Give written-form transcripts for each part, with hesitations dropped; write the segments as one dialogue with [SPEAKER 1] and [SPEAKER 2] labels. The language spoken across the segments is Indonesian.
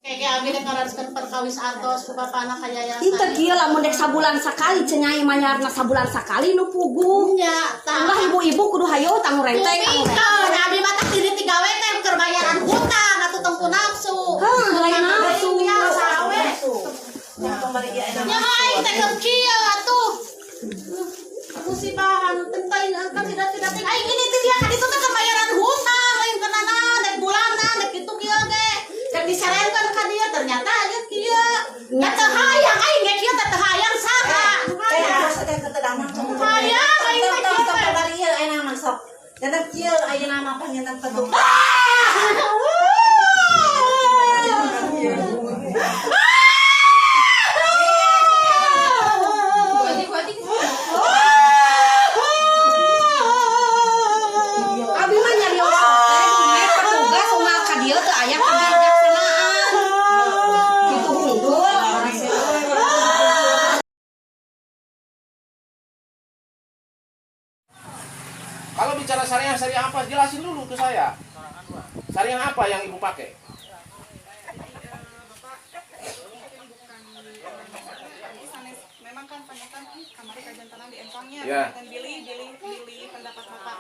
[SPEAKER 1] Kayak abi deklarasikan perkawis artos ku bapana ka yayasan.
[SPEAKER 2] Itu kieu lamun dek sabulan sakali cenai mayarna sabulan sakali nu puguh.
[SPEAKER 1] Nya,
[SPEAKER 2] Ulah ibu-ibu kudu hayo tanggung renteng tanggung renteng.
[SPEAKER 1] abi mah tak diri tigawe teh keur bayaran hutang atuh tengku nafsu.
[SPEAKER 2] Lain nafsu.
[SPEAKER 1] Ya sawe. Nya aing teh keur kieu atuh. Musibahan tentain kan tidak aing ini teh dia kan itu teh keur bayaran hutang lain kenana dek bulanan dek kitu kieu ge. Dek disareunkeun ka dia ternyata aya kieu. Da teu hayang aing ge kieu teh hayang saha. Hayang aing teh kieu teh.
[SPEAKER 3] Jangan kieu ayeuna mah panjenengan petung.
[SPEAKER 2] Abi mah nyari orang teh duwe petugas umal ka dieu teu aya kebijaksanaan. Kitu hungkul.
[SPEAKER 4] Kalau bicara syariah apa? Jelasin dulu ke saya. Syariah apa yang ibu pakai?
[SPEAKER 5] Memang kan tanyakan kamar kajian tanah di empangnya,
[SPEAKER 4] Ya.
[SPEAKER 5] dan pilih pendapat bapak.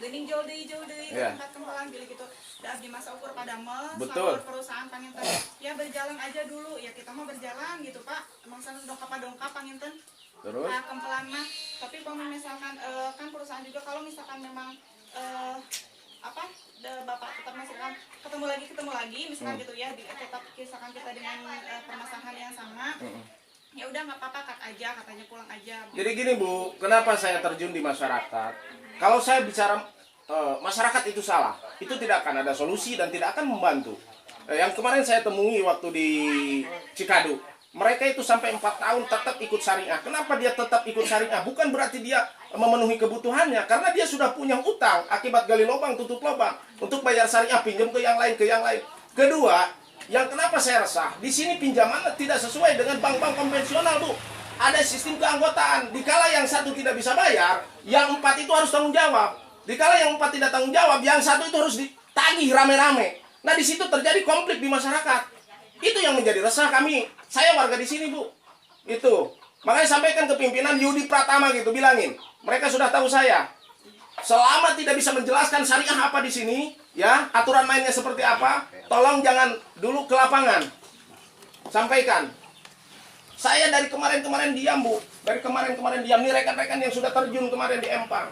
[SPEAKER 5] Gening jauh deh,
[SPEAKER 4] Ya.
[SPEAKER 5] tempat kembalan pilih gitu. Dan di masa ukur padamel,
[SPEAKER 4] Betul.
[SPEAKER 5] selama perusahaan panginten, ya berjalan aja dulu. Ya kita mau berjalan gitu pak. Emang sana dongkap panginten.
[SPEAKER 4] Terus?
[SPEAKER 5] Nah, kempelan mah. Tapi kalau misalkan kan perusahaan juga kalau misalkan memang bapak tetap misalkan ketemu lagi misalkan gitu ya tetap misalkan kita dengan permasalahan yang sama. Ya udah nggak apa-apa cut aja katanya pulang aja.
[SPEAKER 4] Jadi gini Bu, kenapa saya terjun di masyarakat? Kalau saya bicara masyarakat itu salah, itu tidak akan ada solusi dan tidak akan membantu. Yang kemarin saya temui waktu di Cikadu, mereka itu sampai 4 tahun tetap ikut syariah. Kenapa dia tetap ikut syariah? Bukan berarti dia memenuhi kebutuhannya, karena dia sudah punya utang akibat gali lubang tutup lubang untuk bayar syariah, pinjam ke yang lain. Kedua, yang kenapa saya resah, di sini pinjaman tidak sesuai dengan bank-bank konvensional, Bu. Ada sistem keanggotaan. Dikala yang satu tidak bisa bayar, yang 4 itu harus tanggung jawab. Dikala yang 4 tidak tanggung jawab, yang satu itu harus ditagih rame-rame. Nah, di situ terjadi konflik di masyarakat. Itu yang menjadi resah kami. Saya warga di sini, Bu. Itu. Makanya sampaikan ke pimpinan Yudi Pratama gitu, bilangin. Mereka sudah tahu saya. Selama tidak bisa menjelaskan syariah apa di sini, ya, aturan mainnya seperti apa, tolong jangan dulu ke lapangan. Sampaikan. Saya dari kemarin diam, Bu. Dari kemarin diam. Nih rekan-rekan yang sudah terjun kemarin di Empang.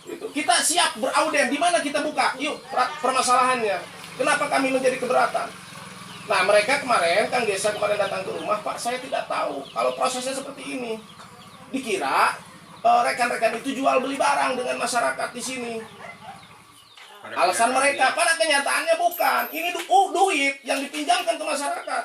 [SPEAKER 4] Itu. Kita siap berauden. Di mana kita buka? Yuk, permasalahannya. Kenapa kami menjadi keberatan? Nah, mereka kemarin, Kang Desa kemarin datang ke rumah, Pak, saya tidak tahu kalau prosesnya seperti ini. Dikira rekan-rekan itu jual beli barang dengan masyarakat di sini. Alasan mereka, pada kenyataannya bukan. Ini duit yang dipinjamkan ke masyarakat.